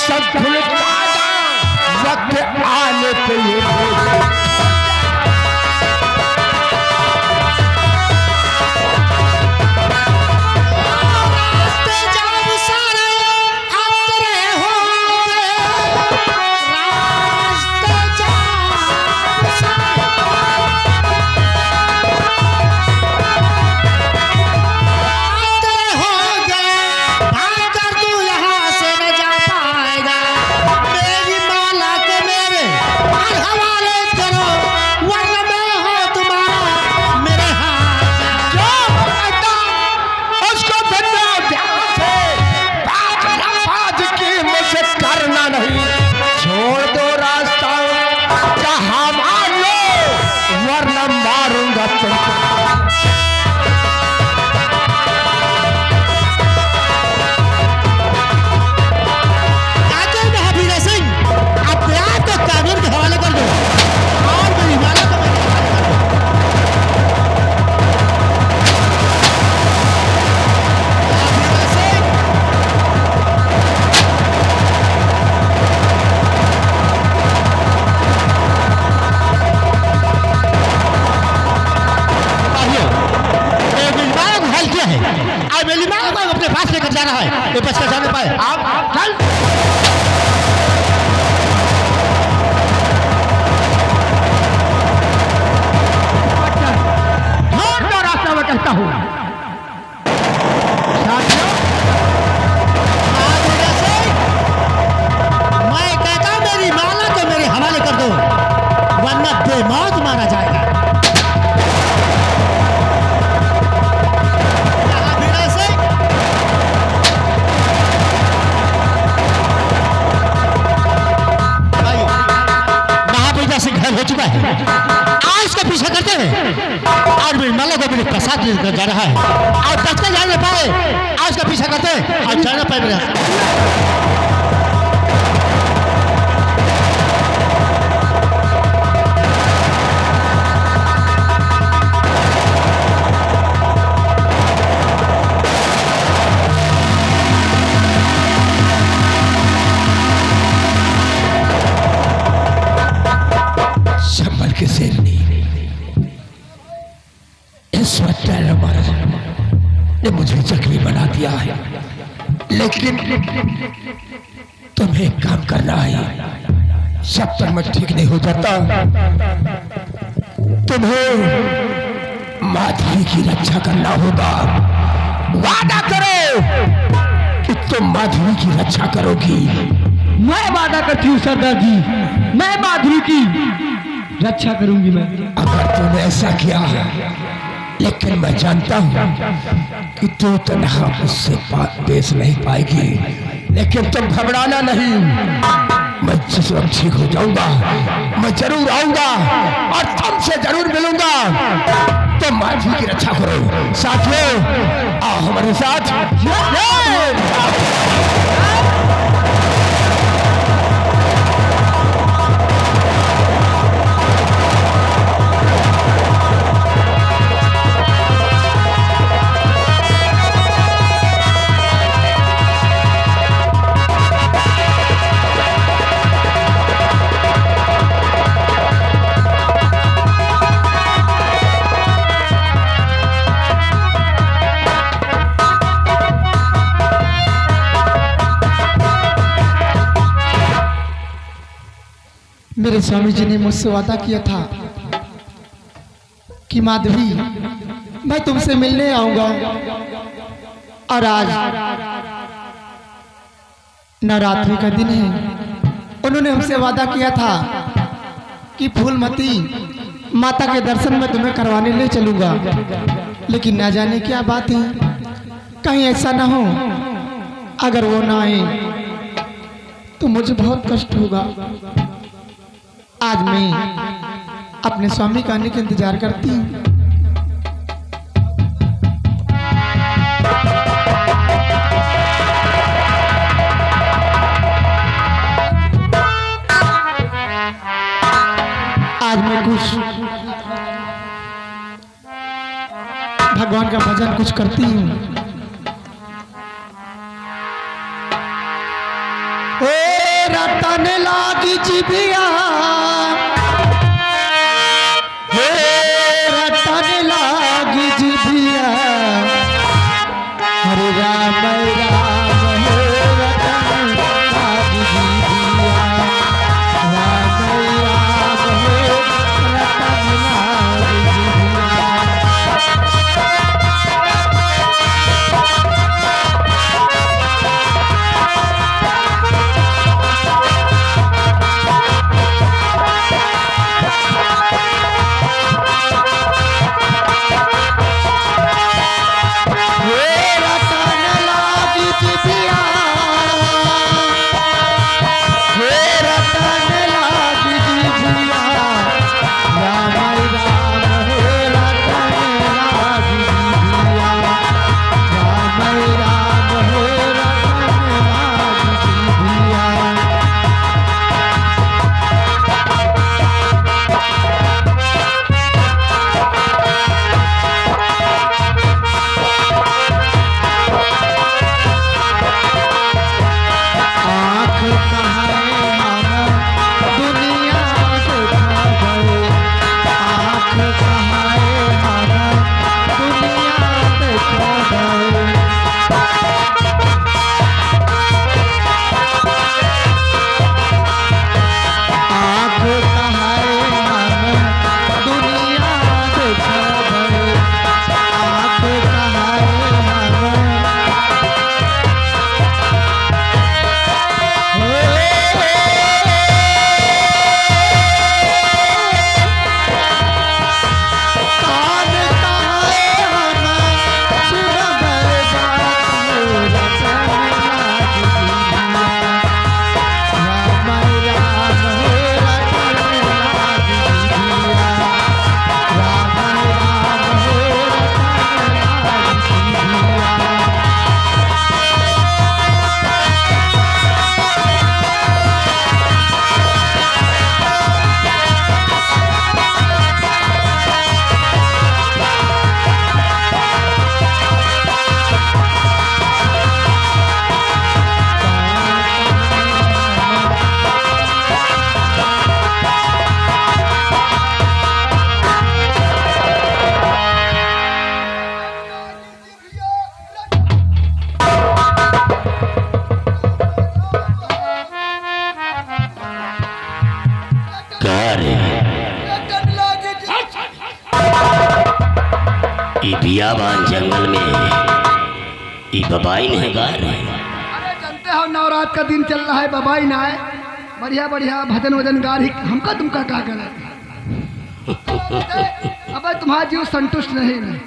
सब भूलता वक्त आने पे ये ये बच कर जाने पाए आप चल ढूंढ दो रास्ता मैं कहता हूँ मैं कहता हूँ मेरी माला को मेरे हवाले कर दो वरना बेमौत मारा जाएगा। हो चुका है आज का पीछा करते हैं और माला को मेरे प्रसाद लेकर जा रहा है और बचकर जा नहीं पाए आज का पीछा करते हैं और जाना पाए मेरे के शेरनी इस वक्त ने मुझे जख्मी बना दिया है लेकिन तुम्हें काम करना है जब तक मैं ठीक नहीं हो जाता तुम्हें माधवी की रक्षा करना होगा। वादा करो कि तुम माधवी की रक्षा करोगी। मैं वादा करती हूँ सरदार जी मैं माधवी की रक्षा करूंगी। मैं अगर तूने ऐसा किया लेकिन मैं जानता हूं कि तू तन्हा मुझसे बात पेश नहीं पाएगी लेकिन तुम घबराना नहीं मैं जिस वक्त ठीक हो जाऊंगा मैं जरूर आऊंगा और तुमसे जरूर मिलूंगा। तुम माधवी की रक्षा करो। साथियों आओ हमारे साथ। मेरे स्वामी जी ने मुझसे वादा किया था कि माधवी मैं तुमसे मिलने आऊंगा और आज नवरात्रि का दिन है। उन्होंने हमसे वादा किया था कि फूलमती माता के दर्शन में तुम्हें करवाने ले चलूंगा लेकिन ना जाने क्या बात है कहीं ऐसा ना हो अगर वो ना आए तो मुझे बहुत कष्ट होगा। आज मैं अपने स्वामी का आने का इंतजार करती हूँ। आज मैं कुछ भगवान का भजन कुछ करती हूँ। रटन लागी जिबिया हे रटन लागी जिबिया हरे राम राम हे रटन लागी जिबिया राम राम हे रटन लागी जिबिया बियाबान जंगल में ई बबाई नहीं गा रहे। अरे जानते हो नवरात का दिन चल रहा है, बबाई ना है, बढ़िया बढ़िया भजन वजन गा रही, हमका तुमका का गलत। अब तुम्हारा जीव संतुष्ट नहीं है।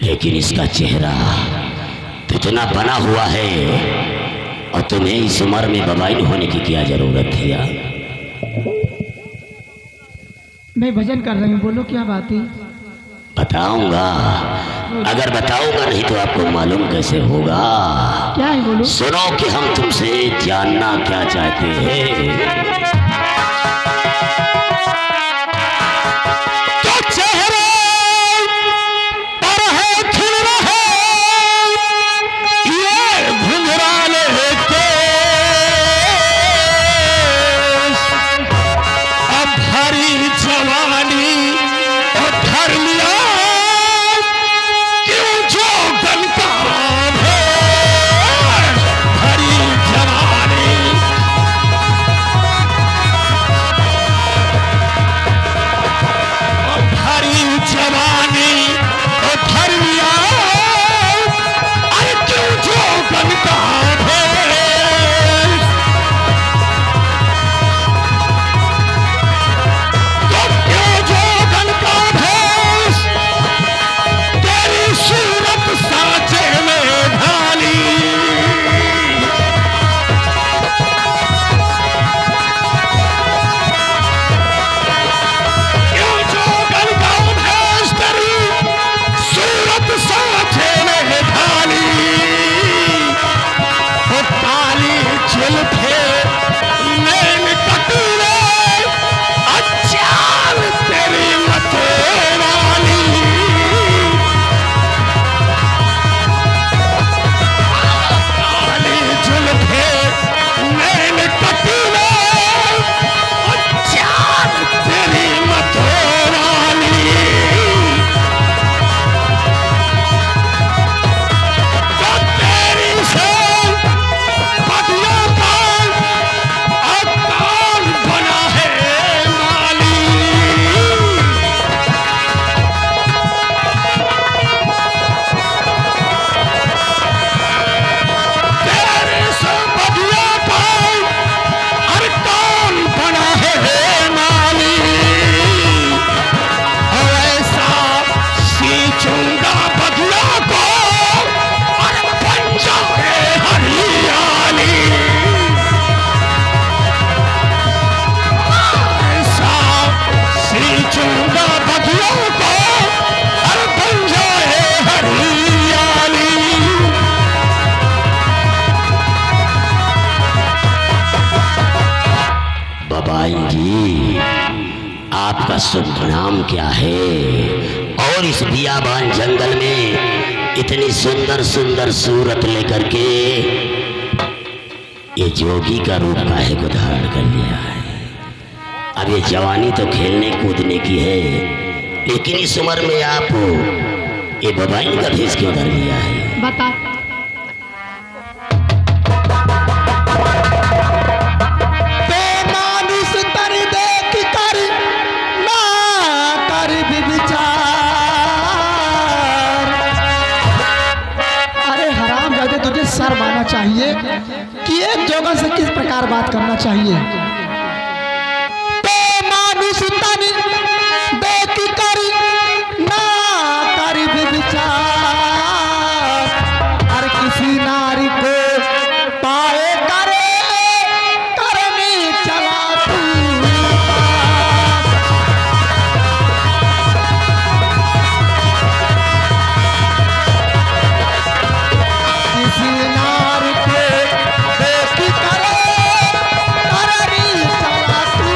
लेकिन इसका चेहरा तो इतना बना हुआ है और तुम्हें इस उम्र में बबाई होने की क्या जरूरत है यार? मैं भजन कर रही हूँ, बोलो क्या बात है? बताऊंगा, अगर बताऊंगा नहीं तो आपको मालूम कैसे होगा? क्या है बोलो? सुनो कि हम तुमसे जानना क्या चाहते हैं। बबाइन जी, आपका शुभ नाम क्या है? और इस बियाबान जंगल में इतनी सुंदर सुंदर सूरत लेकर के ये जोगी का रूप काहे को धारण कर लिया है? अब ये जवानी तो खेलने कूदने की है, लेकिन इस उम्र में आप ये बबाइन का भेष क्यों धर लिया है? बता। बेमानुष तर देख कर ना कर विचार। अरे हराम जादे, तुझे शर्म आना चाहिए कि एक जोगन से किस प्रकार बात करना चाहिए। बेमानुष तर देख कर ना कर विचार। हर किसी नारी को पाए करे करनी चला तू। किसी नारी को देख करे करनी चला तू।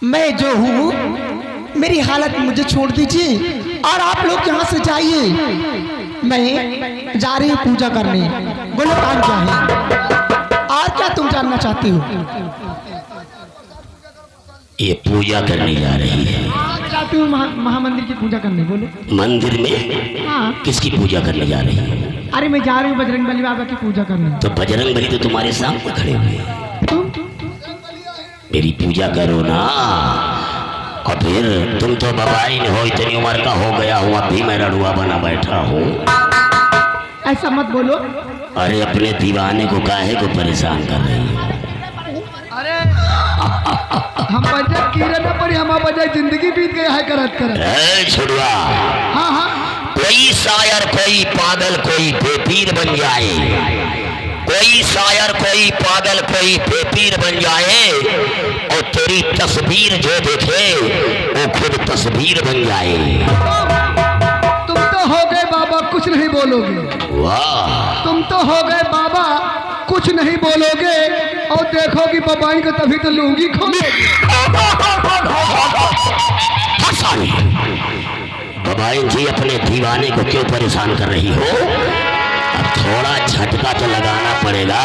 मैं जो हूँ, मेरी हालत मुझे छोड़ दीजिए और आप लोग यहाँ से जाइए। मैं जा रही हूँ पूजा करने। बोलो काम क्या है और क्या तुम जानना चाहते हो? ये पूजा करने जा रही है। जाती हूँ महामंदिर की पूजा करने। बोलो। मंदिर में? हाँ। किसकी पूजा करने जा रही है? अरे मैं जा रही हूँ बजरंग बली बाबा की पूजा करने। तो बजरंग बली तो तुम्हारे सामने खड़े हुए हैं। तुम मेरी पूजा करो ना। और फिर तुम तो बबाइन हो, इतनी उम्र का हो गया हूँ, अब भी मैं रड़ुआ बना बैठा हूँ। ऐसा मत बोलो। अरे अपने दीवाने को काहे को परेशान कर रही हो? अरे हम बजे कीड़े न पड़ी, हम बजे जिंदगी बीत गया है करत करत। ए छुड़वा, हाँ हाँ। कोई शायर कोई पागल कोई बेपीर बन जाए, कोई शायर कोई पागल कोई बेपीर बन जाए, और तेरी तस्वीर जो देखे वो खुद तस्वीर बन जाए। तुम तो हो गए बाबा, कुछ नहीं बोलोगे। वाह, तुम तो हो गए बाबा, कुछ नहीं बोलोगे और देखोगी बबाइन को तभी तो लूंगी खोलोगी। हसानी बबाइन जी, अपने दीवाने को क्यों परेशान कर रही हो? अब थोड़ा झटका तो लगाना पड़ेगा।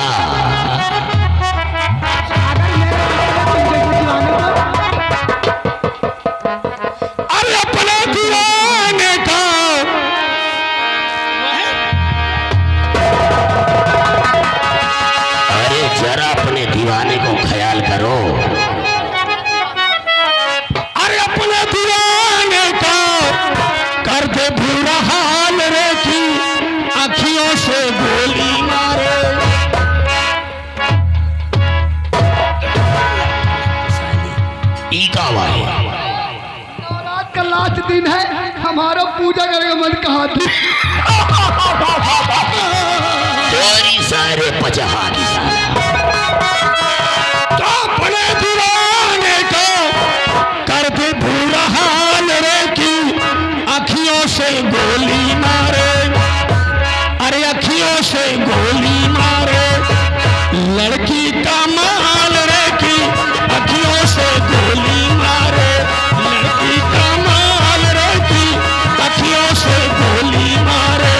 अरे अपने दीवाने का अरे जरा अपने दीवाने को ख्याल करो। अरे अपने दीवाने का कर दे बुरा हाल रे की अखियों से गोली मारे। रात का लास्ट दिन है, हमारा पूजा करेगा मन कहा थी। चोरी सारे पचहा की तो अपने दीवाने को कर दे बुरा हाल रे की अखियों से गोली मारे। अरे अखियों से गोली मारे, लड़की का माल रे की अखियों से गोली मारे, लड़की का माल रे की अखियों से गोली मारे।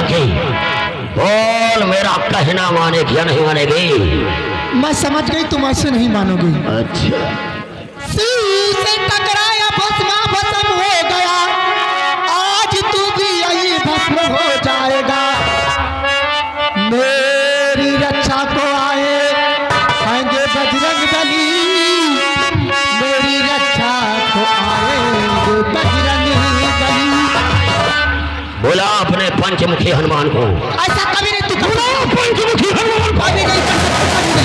जाके बोल मेरा कहना मानेगी या नहीं मानेगी? मैं समझ गई तुम ऐसे नहीं मानोगी। अच्छा शिव से टकराया भस्मा भस्म हो गया, आज तू भी यही भस्म हो जाएगा। मेरी रक्षा को आए आएंगे बजरंग बली, मेरी रक्षा को आएंगे बजरंग बली। बोला अपने पंचमुखी हनुमान को। ऐसा कभी नहीं, तू बोला पंचमुखी हनुमान को। कभी नहीं कर सकता, कभी नहीं।